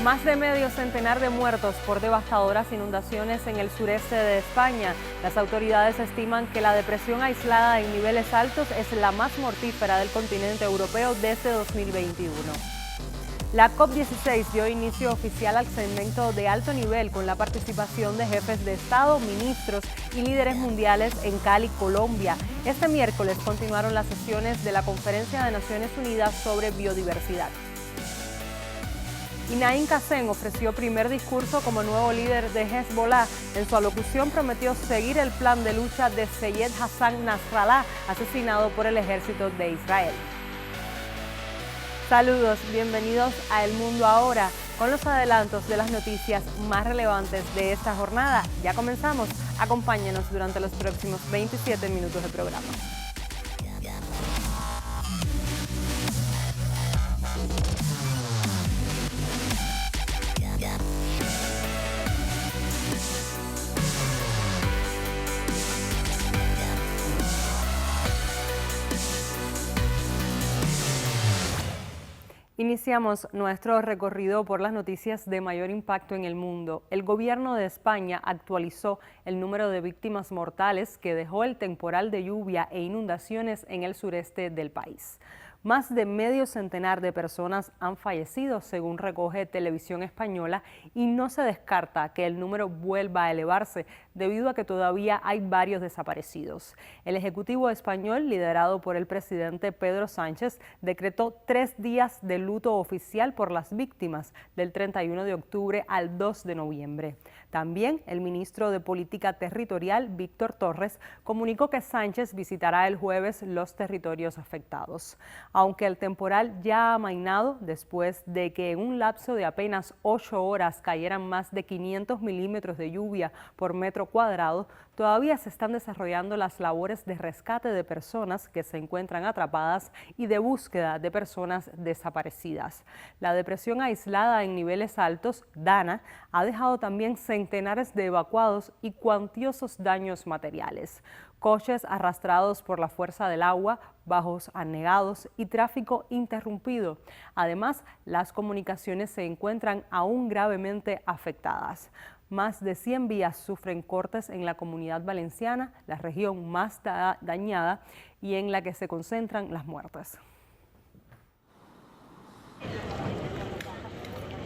Más de medio centenar de muertos por devastadoras inundaciones en el sureste de España. Las autoridades estiman que la depresión aislada en niveles altos es la más mortífera del continente europeo desde 2021. La COP16 dio inicio oficial al segmento de alto nivel con la participación de jefes de Estado, ministros y líderes mundiales en Cali, Colombia. Este miércoles continuaron las sesiones de la Conferencia de Naciones Unidas sobre Biodiversidad. Y Naim Qassem ofreció primer discurso como nuevo líder de Hezbollah. En su alocución prometió seguir el plan de lucha de Seyed Hassan Nasrallah, asesinado por el ejército de Israel. Saludos, bienvenidos a El Mundo Ahora, con los adelantos de las noticias más relevantes de esta jornada. Ya comenzamos, acompáñenos durante los próximos 27 minutos de programa. Iniciamos nuestro recorrido por las noticias de mayor impacto en el mundo. El gobierno de España actualizó el número de víctimas mortales que dejó el temporal de lluvia e inundaciones en el sureste del país. Más de medio centenar de personas han fallecido, según recoge Televisión Española, y no se descarta que el número vuelva a elevarse debido a que todavía hay varios desaparecidos. El Ejecutivo español, liderado por el presidente Pedro Sánchez, decretó 3 días de luto oficial por las víctimas del 31 de octubre al 2 de noviembre. También el ministro de Política Territorial, Víctor Torres, comunicó que Sánchez visitará el jueves los territorios afectados. Aunque el temporal ya ha amainado después de que en un lapso de apenas 8 horas cayeran más de 500 milímetros de lluvia por metro cuadrado, todavía se están desarrollando las labores de rescate de personas que se encuentran atrapadas y de búsqueda de personas desaparecidas. La depresión aislada en niveles altos, Dana, ha dejado también centenares de evacuados y cuantiosos daños materiales. Coches arrastrados por la fuerza del agua, bajos anegados y tráfico interrumpido. Además, las comunicaciones se encuentran aún gravemente afectadas. Más de 100 vías sufren cortes en la Comunidad Valenciana, la región más dañada y en la que se concentran las muertes.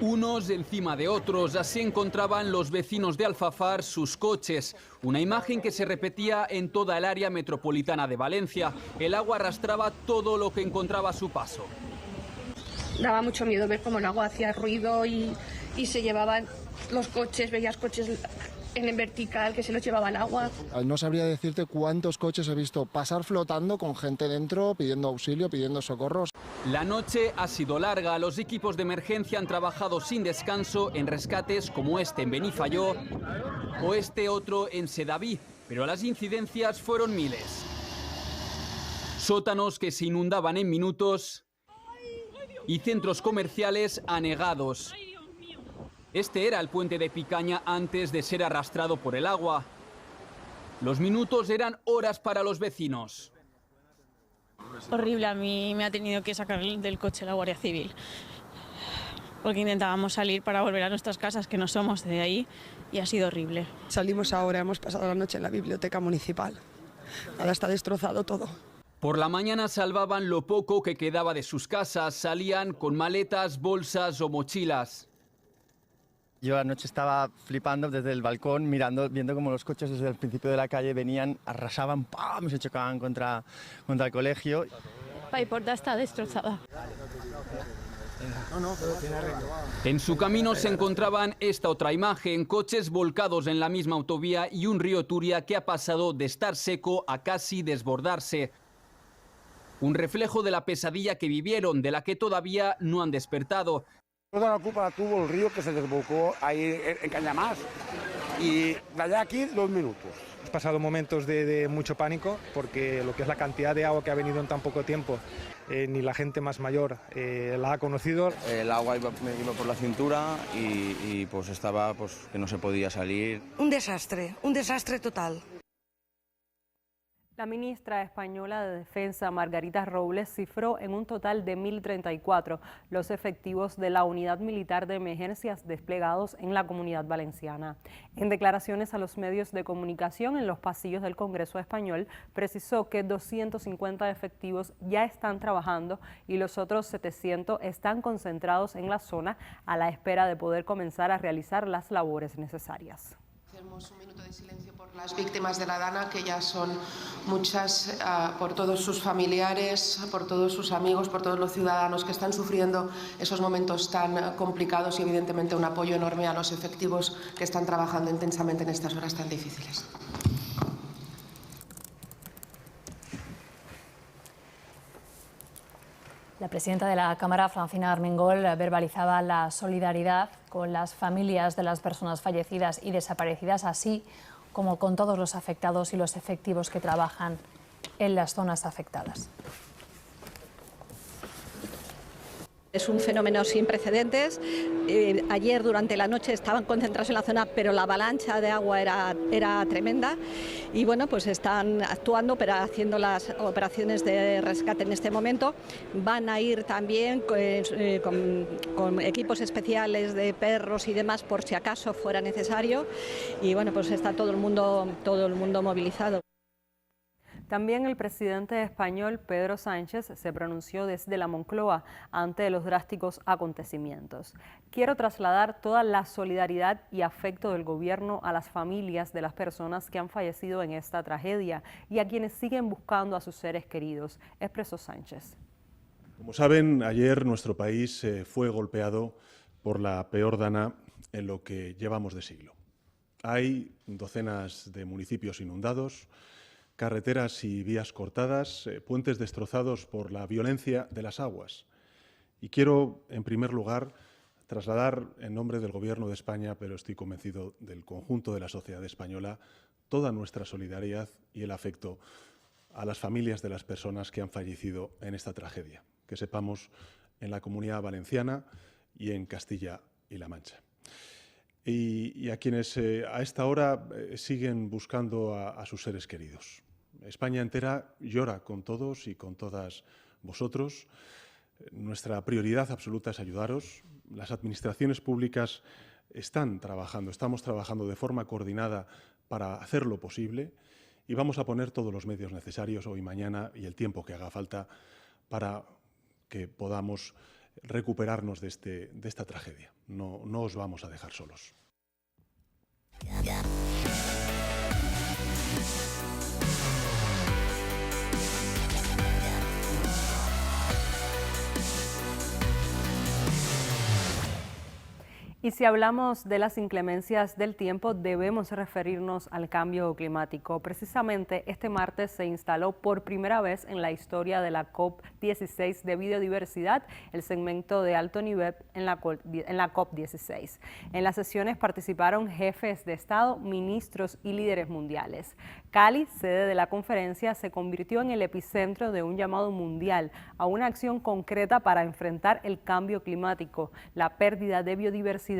Unos encima de otros, así encontraban los vecinos de Alfafar sus coches. Una imagen que se repetía en toda el área metropolitana de Valencia. El agua arrastraba todo lo que encontraba a su paso. Daba mucho miedo ver cómo el agua hacía ruido y se llevaban los coches, veías coches en vertical que se los llevaba el agua. No sabría decirte cuántos coches he visto pasar flotando con gente dentro, pidiendo auxilio, pidiendo socorros. La noche ha sido larga. Los equipos de emergencia han trabajado sin descanso en rescates como este en Benifayó o este otro en Sedaví, pero las incidencias fueron miles. Sótanos que se inundaban en minutos y centros comerciales anegados. Este era el puente de Picaña antes de ser arrastrado por el agua. Los minutos eran horas para los vecinos. Horrible, a mí me ha tenido que sacar del coche la Guardia Civil, porque intentábamos salir para volver a nuestras casas, que no somos de ahí, y ha sido horrible. Salimos ahora, hemos pasado la noche en la biblioteca municipal. Ahora está destrozado todo. Por la mañana salvaban lo poco que quedaba de sus casas, salían con maletas, bolsas o mochilas. Yo anoche estaba flipando desde el balcón, viendo cómo los coches desde el principio de la calle venían, arrasaban, ¡pam!, se chocaban contra el colegio. Paiporta está destrozada. En su camino se encontraban esta otra imagen, coches volcados en la misma autovía y un río Turia que ha pasado de estar seco a casi desbordarse. Un reflejo de la pesadilla que vivieron, de la que todavía no han despertado. Toda la culpa la tuvo el río que se desbocó ahí en Cañamás y de allá aquí 2 minutos. Hemos pasado momentos de mucho pánico porque lo que es la cantidad de agua que ha venido en tan poco tiempo, ni la gente más mayor la ha conocido. El agua me iba por la cintura y pues estaba pues que no se podía salir. Un desastre total. La ministra española de Defensa, Margarita Robles, cifró en un total de 1.034 los efectivos de la Unidad Militar de Emergencias desplegados en la Comunidad Valenciana. En declaraciones a los medios de comunicación en los pasillos del Congreso español, precisó que 250 efectivos ya están trabajando y los otros 700 están concentrados en la zona a la espera de poder comenzar a realizar las labores necesarias. Hacemos un minuto de silencio por las víctimas de la Dana, que ya son muchas, por todos sus familiares, por todos sus amigos, por todos los ciudadanos que están sufriendo esos momentos tan complicados y evidentemente un apoyo enorme a los efectivos que están trabajando intensamente en estas horas tan difíciles. La presidenta de la Cámara, Francina Armengol, verbalizaba la solidaridad con las familias de las personas fallecidas y desaparecidas, así como con todos los afectados y los efectivos que trabajan en las zonas afectadas. Es un fenómeno sin precedentes. Ayer durante la noche estaban concentrados en la zona, pero la avalancha de agua era tremenda. Y bueno, pues están actuando, pero haciendo las operaciones de rescate en este momento. Van a ir también con equipos especiales de perros y demás, por si acaso fuera necesario. Y bueno, pues está todo el mundo movilizado. También el presidente español Pedro Sánchez se pronunció desde la Moncloa ante los drásticos acontecimientos. Quiero trasladar toda la solidaridad y afecto del gobierno a las familias de las personas que han fallecido en esta tragedia y a quienes siguen buscando a sus seres queridos, expresó Sánchez. Como saben, ayer nuestro país fue golpeado por la peor dana en lo que llevamos de siglo. Hay docenas de municipios inundados, carreteras y vías cortadas, puentes destrozados por la violencia de las aguas. Y quiero, en primer lugar, trasladar en nombre del Gobierno de España, pero estoy convencido del conjunto de la sociedad española, toda nuestra solidaridad y el afecto a las familias de las personas que han fallecido en esta tragedia, que sepamos en la Comunidad Valenciana y en Castilla y La Mancha. Y a quienes a esta hora siguen buscando a sus seres queridos. España entera llora con todos y con todas vosotros. Nuestra prioridad absoluta es ayudaros. Las administraciones públicas estamos trabajando de forma coordinada para hacerlo posible y vamos a poner todos los medios necesarios hoy, mañana y el tiempo que haga falta para que podamos recuperarnos de esta tragedia. No os vamos a dejar solos. Y si hablamos de las inclemencias del tiempo, debemos referirnos al cambio climático. Precisamente este martes se instaló por primera vez en la historia de la COP16 de biodiversidad, el segmento de alto nivel en la COP16. En las sesiones participaron jefes de Estado, ministros y líderes mundiales. Cali, sede de la conferencia, se convirtió en el epicentro de un llamado mundial a una acción concreta para enfrentar el cambio climático, la pérdida de biodiversidad,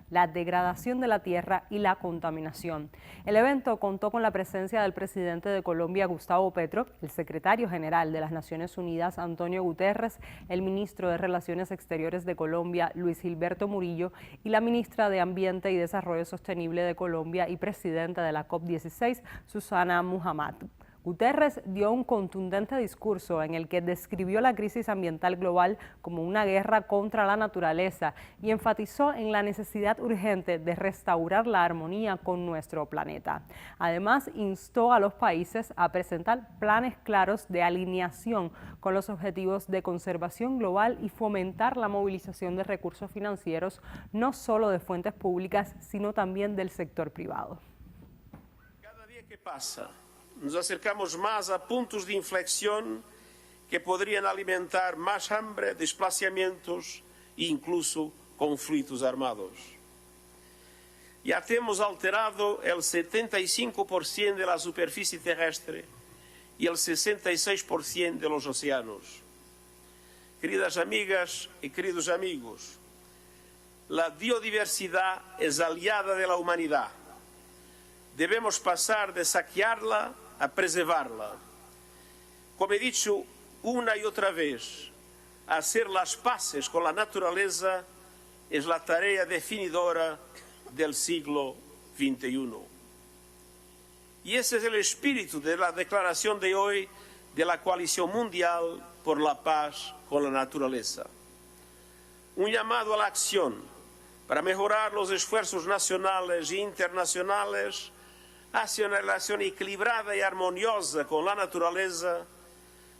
la degradación de la tierra y la contaminación. El evento contó con la presencia del presidente de Colombia, Gustavo Petro, el secretario general de las Naciones Unidas, Antonio Guterres, el ministro de Relaciones Exteriores de Colombia, Luis Gilberto Murillo, y la ministra de Ambiente y Desarrollo Sostenible de Colombia y presidenta de la COP16, Susana Muhammad. Guterres dio un contundente discurso en el que describió la crisis ambiental global como una guerra contra la naturaleza y enfatizó en la necesidad urgente de restaurar la armonía con nuestro planeta. Además, instó a los países a presentar planes claros de alineación con los objetivos de conservación global y fomentar la movilización de recursos financieros, no solo de fuentes públicas, sino también del sector privado. Cada día que pasa, nos acercamos más a puntos de inflexión que podrían alimentar más hambre, desplazamientos e incluso conflitos armados. Ya hemos alterado el 75% de la superficie terrestre y el 66% de los océanos. Queridas amigas y queridos amigos, la biodiversidad es aliada de la humanidad. Debemos pasar de saquearla a preservarla. Como he dicho una y otra vez, hacer las paces con la naturaleza es la tarea definidora del siglo XXI. Y ese es el espíritu de la declaración de hoy de la Coalición Mundial por la Paz con la Naturaleza. Un llamado a la acción para mejorar los esfuerzos nacionales e internacionales hacia una relación equilibrada y armoniosa con la naturaleza,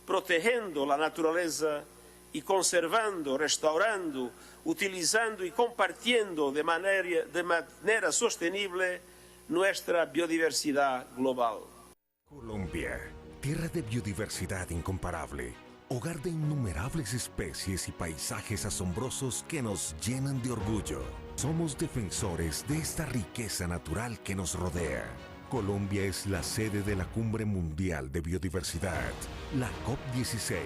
protegiendo la naturaleza y conservando, restaurando, utilizando y compartiendo de manera sostenible nuestra biodiversidad global. Colombia, tierra de biodiversidad incomparable, hogar de innumerables especies y paisajes asombrosos que nos llenan de orgullo. Somos defensores de esta riqueza natural que nos rodea. Colombia es la sede de la Cumbre Mundial de Biodiversidad, la COP16.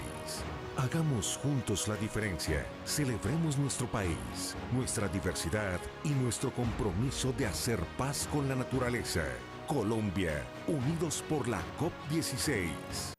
Hagamos juntos la diferencia, celebremos nuestro país, nuestra diversidad y nuestro compromiso de hacer paz con la naturaleza. Colombia, unidos por la COP16.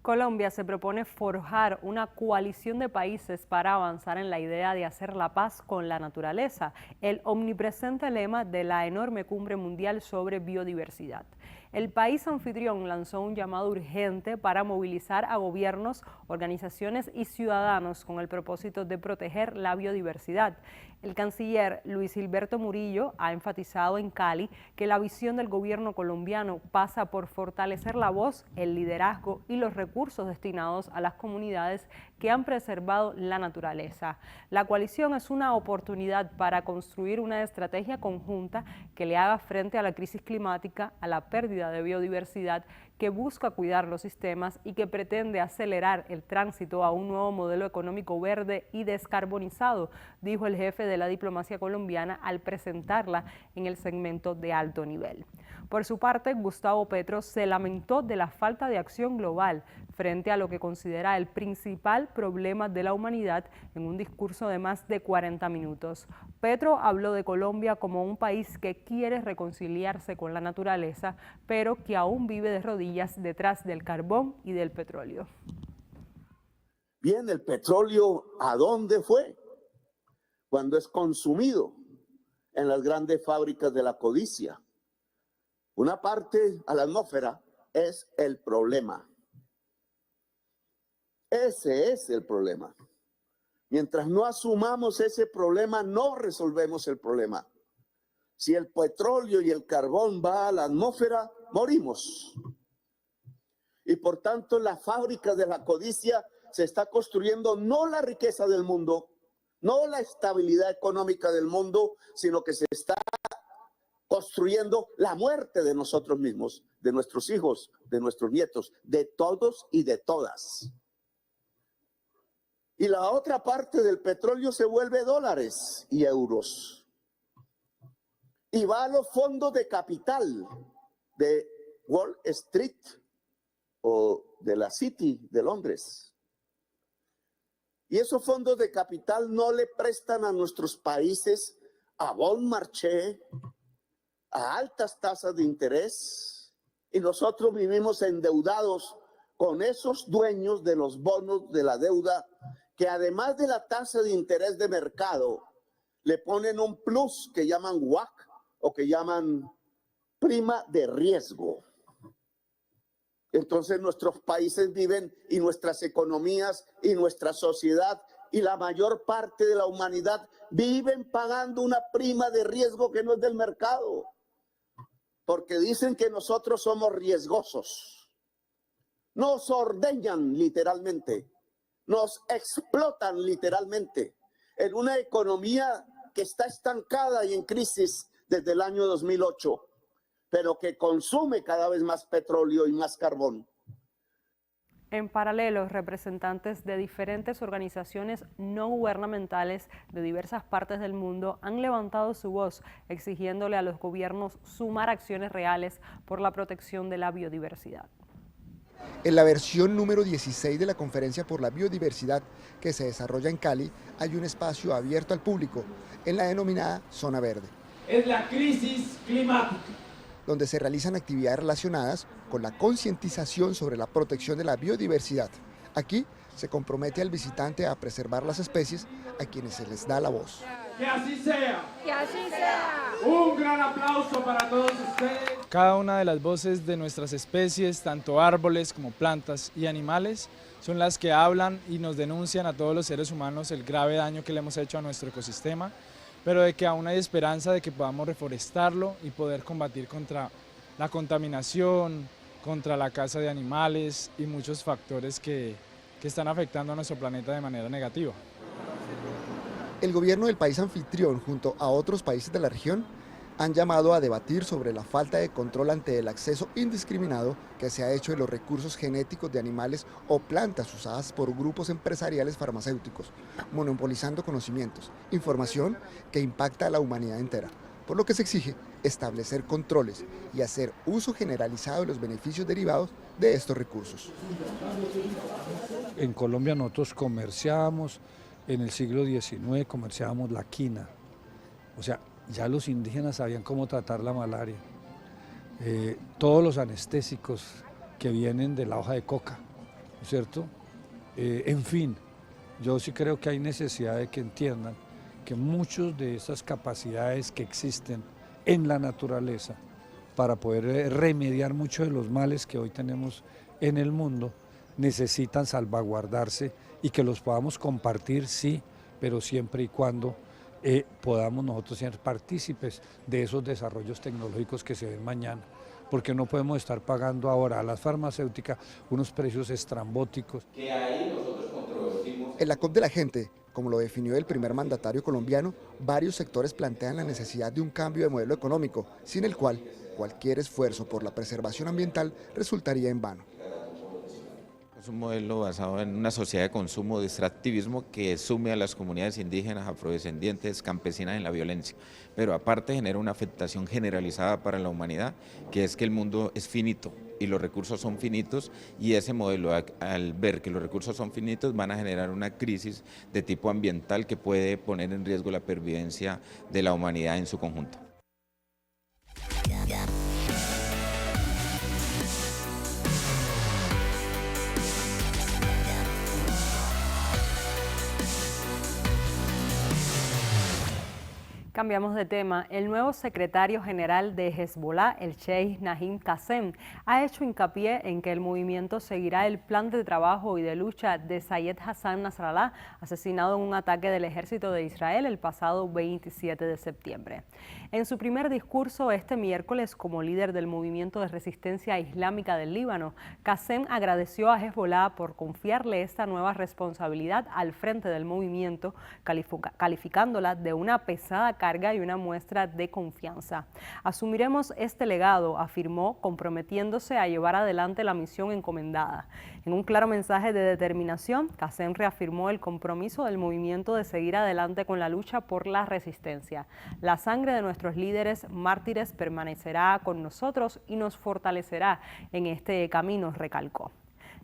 Colombia se propone forjar una coalición de países para avanzar en la idea de hacer la paz con la naturaleza, el omnipresente lema de la enorme cumbre mundial sobre biodiversidad. El país anfitrión lanzó un llamado urgente para movilizar a gobiernos, organizaciones y ciudadanos con el propósito de proteger la biodiversidad. El canciller Luis Gilberto Murillo ha enfatizado en Cali que la visión del gobierno colombiano pasa por fortalecer la voz, el liderazgo y los recursos destinados a las comunidades que han preservado la naturaleza. La coalición es una oportunidad para construir una estrategia conjunta que le haga frente a la crisis climática, a la pérdida de biodiversidad, que busca cuidar los sistemas y que pretende acelerar el tránsito a un nuevo modelo económico verde y descarbonizado, dijo el jefe de la diplomacia colombiana al presentarla en el segmento de alto nivel. Por su parte, Gustavo Petro se lamentó de la falta de acción global frente a lo que considera el principal problema de la humanidad en un discurso de más de 40 minutos. Petro habló de Colombia como un país que quiere reconciliarse con la naturaleza, pero que aún vive de rodillas detrás del carbón y del petróleo. Bien, el petróleo, ¿a dónde fue? Cuando es consumido en las grandes fábricas de la codicia. Una parte a la atmósfera es el problema. Ese es el problema. Mientras no asumamos ese problema, no resolvemos el problema. Si el petróleo y el carbón va a la atmósfera, morimos. Y por tanto, en las fábricas de la codicia se está construyendo no la riqueza del mundo, no la estabilidad económica del mundo, sino que se está construyendo la muerte de nosotros mismos, de nuestros hijos, de nuestros nietos, de todos y de todas. Y la otra parte del petróleo se vuelve dólares y euros. Y va a los fondos de capital de Wall Street o de la City de Londres. Y esos fondos de capital no le prestan a nuestros países a bon marché, a altas tasas de interés, y nosotros vivimos endeudados con esos dueños de los bonos de la deuda, que además de la tasa de interés de mercado, le ponen un plus que llaman WACC o que llaman prima de riesgo. Entonces nuestros países viven y nuestras economías y nuestra sociedad y la mayor parte de la humanidad viven pagando una prima de riesgo que no es del mercado, porque dicen que nosotros somos riesgosos. Nos ordeñan literalmente, nos explotan literalmente en una economía que está estancada y en crisis desde el año 2008, pero que consume cada vez más petróleo y más carbón. En paralelo, representantes de diferentes organizaciones no gubernamentales de diversas partes del mundo han levantado su voz exigiéndole a los gobiernos sumar acciones reales por la protección de la biodiversidad. En la versión número 16 de la Conferencia por la Biodiversidad que se desarrolla en Cali, hay un espacio abierto al público en la denominada Zona Verde. Es la crisis climática. donde se realizan actividades relacionadas con la concientización sobre la protección de la biodiversidad. Aquí se compromete al visitante a preservar las especies a quienes se les da la voz. ¡Que así sea! ¡Que así sea! Un gran aplauso para todos ustedes. Cada una de las voces de nuestras especies, tanto árboles como plantas y animales, son las que hablan y nos denuncian a todos los seres humanos el grave daño que le hemos hecho a nuestro ecosistema, pero de que aún hay esperanza de que podamos reforestarlo y poder combatir contra la contaminación, contra la caza de animales y muchos factores que están afectando a nuestro planeta de manera negativa. El gobierno del país anfitrión, junto a otros países de la región, han llamado a debatir sobre la falta de control ante el acceso indiscriminado que se ha hecho de los recursos genéticos de animales o plantas usadas por grupos empresariales farmacéuticos, monopolizando conocimientos, información que impacta a la humanidad entera, por lo que se exige establecer controles y hacer uso generalizado de los beneficios derivados de estos recursos. En Colombia nosotros comerciábamos, en el siglo XIX comerciábamos la quina, o sea, ya los indígenas sabían cómo tratar la malaria. Todos los anestésicos que vienen de la hoja de coca, ¿no es cierto? En fin, yo sí creo que hay necesidad de que entiendan que muchas de esas capacidades que existen en la naturaleza para poder remediar muchos de los males que hoy tenemos en el mundo necesitan salvaguardarse y que los podamos compartir, sí, pero siempre y cuando podamos nosotros ser partícipes de esos desarrollos tecnológicos que se ven mañana, porque no podemos estar pagando ahora a las farmacéuticas unos precios estrambóticos. En la COP de la gente, como lo definió el primer mandatario colombiano, varios sectores plantean la necesidad de un cambio de modelo económico, sin el cual cualquier esfuerzo por la preservación ambiental resultaría en vano. Es un modelo basado en una sociedad de consumo, de extractivismo que sume a las comunidades indígenas, afrodescendientes, campesinas en la violencia, pero aparte genera una afectación generalizada para la humanidad, que es que el mundo es finito y los recursos son finitos, y ese modelo, al ver que los recursos son finitos, van a generar una crisis de tipo ambiental que puede poner en riesgo la pervivencia de la humanidad en su conjunto. Cambiamos de tema. El nuevo secretario general de Hezbollah, el Sheikh Naim Qassem, ha hecho hincapié en que el movimiento seguirá el plan de trabajo y de lucha de Sayed Hassan Nasrallah, asesinado en un ataque del ejército de Israel el pasado 27 de septiembre. En su primer discurso este miércoles como líder del movimiento de resistencia islámica del Líbano, Qassem agradeció a Hezbollah por confiarle esta nueva responsabilidad al frente del movimiento, calificándola de una pesada carga y una muestra de confianza. Asumiremos este legado, afirmó, comprometiéndose a llevar adelante la misión encomendada. En un claro mensaje de determinación, Qassem reafirmó el compromiso del movimiento de seguir adelante con la lucha por la resistencia. La sangre de nuestros líderes mártires permanecerá con nosotros y nos fortalecerá en este camino, recalcó.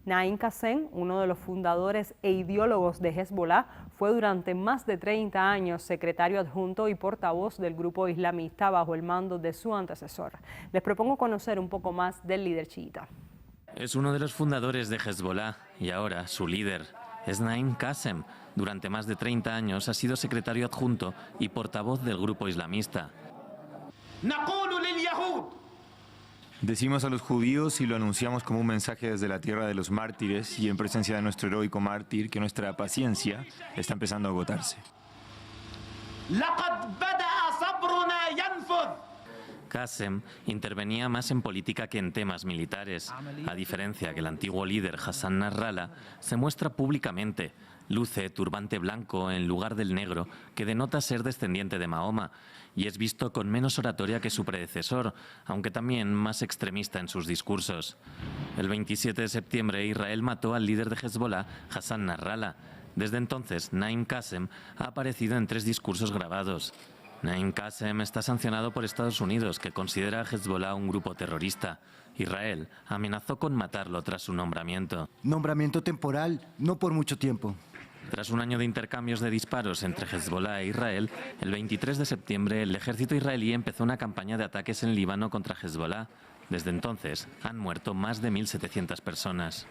Naim Qassem, uno de los fundadores e ideólogos de Hezbollah, fue durante más de 30 años secretario adjunto y portavoz del grupo islamista bajo el mando de su antecesor. Les propongo conocer un poco más del líder chiita. Es uno de los fundadores de Hezbollah y ahora su líder es Naim Qassem. Durante más de 30 años ha sido secretario adjunto y portavoz del grupo islamista. Decimos a los judíos y lo anunciamos como un mensaje desde la tierra de los mártires y en presencia de nuestro heroico mártir que nuestra paciencia está empezando a agotarse. Qassem intervenía más en política que en temas militares. A diferencia que el antiguo líder Hassan Nasrallah se muestra públicamente. Luce turbante blanco en lugar del negro, que denota ser descendiente de Mahoma, y es visto con menos oratoria que su predecesor, aunque también más extremista en sus discursos. El 27 de septiembre Israel mató al líder de Hezbollah, Hassan Nasrallah. Desde entonces, Naim Qassem ha aparecido en 3 discursos grabados. Naim Qassem está sancionado por Estados Unidos, que considera a Hezbollah un grupo terrorista. Israel amenazó con matarlo tras su nombramiento. Nombramiento temporal, no por mucho tiempo. Tras un año de intercambios de disparos entre Hezbollah e Israel, el 23 de septiembre el ejército israelí empezó una campaña de ataques en Líbano contra Hezbollah. Desde entonces han muerto más de 1.700 personas.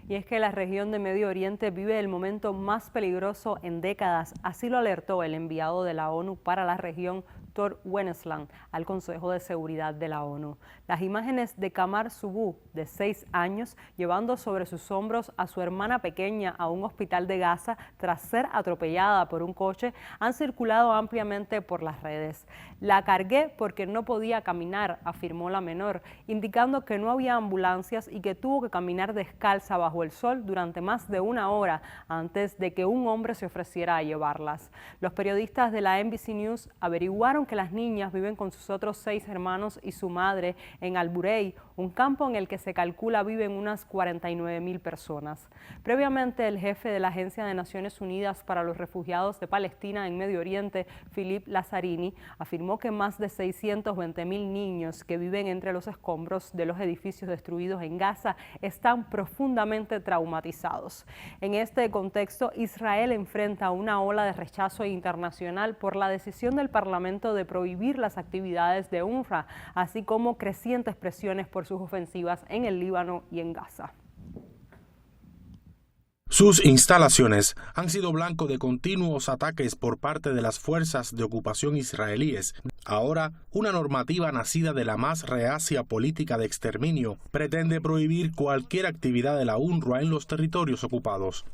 Y es que la región de Medio Oriente vive el momento más peligroso en décadas, así lo alertó el enviado de la ONU para la región, Tor Wennesland, al Consejo de Seguridad de la ONU. Las imágenes de Kamar Subu, de 6 años, llevando sobre sus hombros a su hermana pequeña a un hospital de Gaza tras ser atropellada por un coche, han circulado ampliamente por las redes. La cargué porque no podía caminar, afirmó la menor, indicando que no había ambulancias y que tuvo que caminar descalza bajo el sol durante más de 1 hora antes de que un hombre se ofreciera a llevarlas. Los periodistas de la NBC News averiguaron que las niñas viven con sus otros 6 hermanos y su madre en Al-Burey, un campo en el que se calcula viven unas 49.000 personas. Previamente, el jefe de la Agencia de Naciones Unidas para los Refugiados de Palestina en Medio Oriente, Philippe Lazzarini, afirmó que más de 620.000 niños que viven entre los escombros de los edificios destruidos en Gaza están profundamente traumatizados. En este contexto, Israel enfrenta una ola de rechazo internacional por la decisión del Parlamento de prohibir las actividades de UNRWA, así como crecientes presiones por sus ofensivas en el Líbano y en Gaza. Sus instalaciones han sido blanco de continuos ataques por parte de las fuerzas de ocupación israelíes. Ahora, una normativa nacida de la más reacia política de exterminio pretende prohibir cualquier actividad de la UNRWA en los territorios ocupados.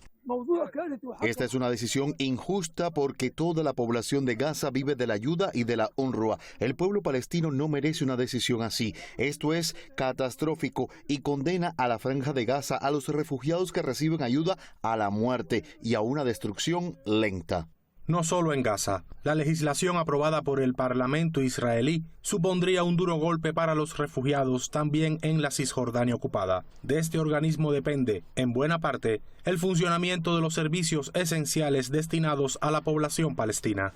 Esta es una decisión injusta porque toda la población de Gaza vive de la ayuda y de la UNRWA. El pueblo palestino no merece una decisión así. Esto es catastrófico y condena a la Franja de Gaza, a los refugiados que reciben ayuda, a la muerte y a una destrucción lenta. No solo en Gaza, la legislación aprobada por el Parlamento israelí supondría un duro golpe para los refugiados también en la Cisjordania ocupada. De este organismo depende, en buena parte, el funcionamiento de los servicios esenciales destinados a la población palestina.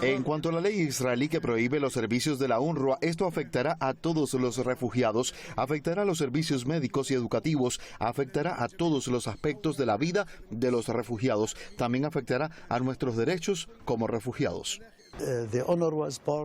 En cuanto a la ley israelí que prohíbe los servicios de la UNRWA, esto afectará a todos los refugiados, afectará a los servicios médicos y educativos, afectará a todos los aspectos de la vida de los refugiados, también afectará a nuestros derechos como refugiados.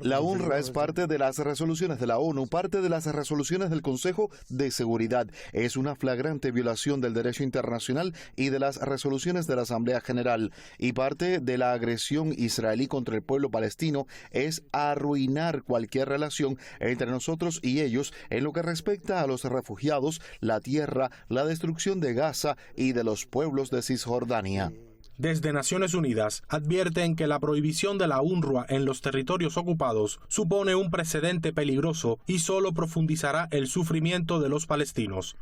La UNRWA es parte de las resoluciones de la ONU, parte de las resoluciones del Consejo de Seguridad. Es una flagrante violación del derecho internacional y de las resoluciones de la Asamblea General. Y parte de la agresión israelí contra el pueblo palestino es arruinar cualquier relación entre nosotros y ellos en lo que respecta a los refugiados, la tierra, la destrucción de Gaza y de los pueblos de Cisjordania. Desde Naciones Unidas advierten que la prohibición de la UNRWA en los territorios ocupados supone un precedente peligroso y solo profundizará el sufrimiento de los palestinos.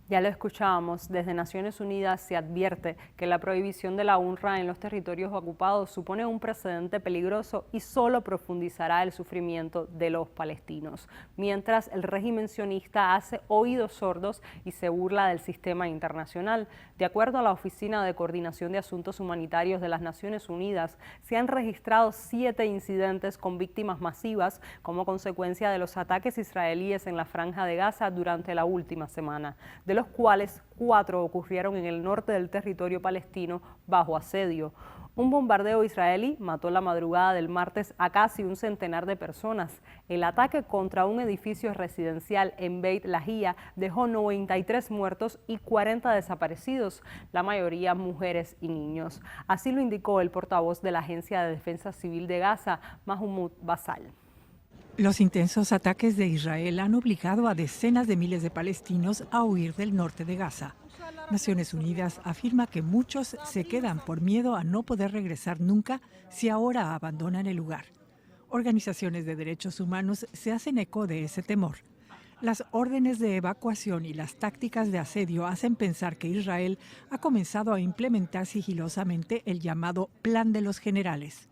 Ya lo escuchábamos, desde Naciones Unidas se advierte que la prohibición de la UNRWA en los territorios ocupados supone un precedente peligroso y solo profundizará el sufrimiento de los palestinos, mientras el régimen sionista hace oídos sordos y se burla del sistema internacional. De acuerdo a la Oficina de Coordinación de Asuntos Humanitarios de las Naciones Unidas, se han registrado 7 incidentes con víctimas masivas como consecuencia de los ataques israelíes en la Franja de Gaza durante la última semana, de los cuales 4 ocurrieron en el norte del territorio palestino bajo asedio. Un bombardeo israelí mató la madrugada del martes a casi un centenar de personas. El ataque contra un edificio residencial en Beit Lahia dejó 93 muertos y 40 desaparecidos, la mayoría mujeres y niños. Así lo indicó el portavoz de la Agencia de Defensa Civil de Gaza, Mahmoud Basal. Los intensos ataques de Israel han obligado a decenas de miles de palestinos a huir del norte de Gaza. Naciones Unidas afirma que muchos se quedan por miedo a no poder regresar nunca si ahora abandonan el lugar. Organizaciones de derechos humanos se hacen eco de ese temor. Las órdenes de evacuación y las tácticas de asedio hacen pensar que Israel ha comenzado a implementar sigilosamente el llamado Plan de los Generales,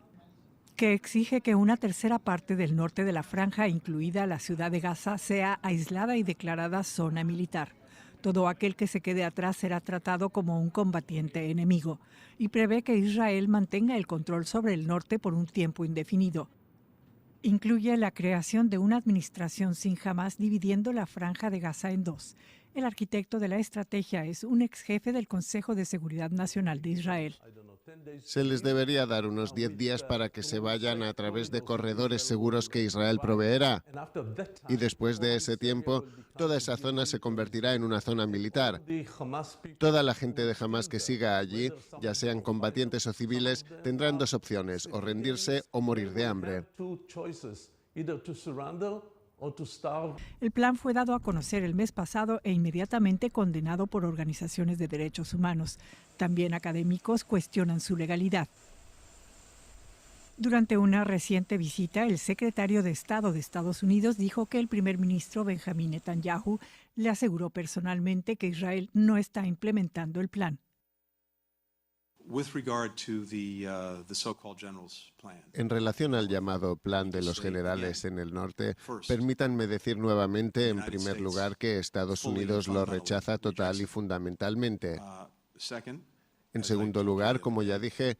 que exige que una tercera parte del norte de la franja, incluida la ciudad de Gaza, sea aislada y declarada zona militar. Todo aquel que se quede atrás será tratado como un combatiente enemigo y prevé que Israel mantenga el control sobre el norte por un tiempo indefinido. Incluye la creación de una administración sin Hamás dividiendo la franja de Gaza en 2. El arquitecto de la estrategia es un ex jefe del Consejo de Seguridad Nacional de Israel. Se les debería dar unos 10 días para que se vayan a través de corredores seguros que Israel proveerá. Y después de ese tiempo, toda esa zona se convertirá en una zona militar. Toda la gente de Hamás que siga allí, ya sean combatientes o civiles, tendrán dos opciones, o rendirse o morir de hambre. El plan fue dado a conocer el mes pasado e inmediatamente condenado por organizaciones de derechos humanos. También académicos cuestionan su legalidad. Durante una reciente visita, el secretario de Estado de Estados Unidos dijo que el primer ministro Benjamín Netanyahu le aseguró personalmente que Israel no está implementando el plan. En relación al llamado Plan de los Generales en el norte, permítanme decir nuevamente, en primer lugar, que Estados Unidos lo rechaza total y fundamentalmente. En segundo lugar, como ya dije,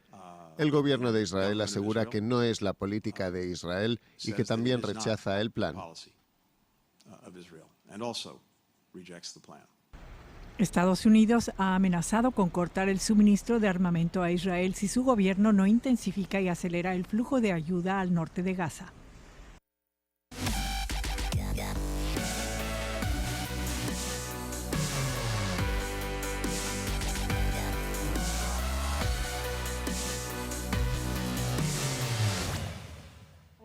el gobierno de Israel asegura que no es la política de Israel y que también rechaza el plan. Estados Unidos ha amenazado con cortar el suministro de armamento a Israel si su gobierno no intensifica y acelera el flujo de ayuda al norte de Gaza.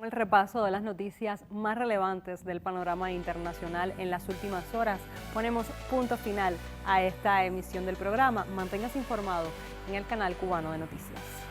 El repaso de las noticias más relevantes del panorama internacional en las últimas horas. Ponemos punto final a esta emisión del programa. Manténgase informado en el canal cubano de noticias.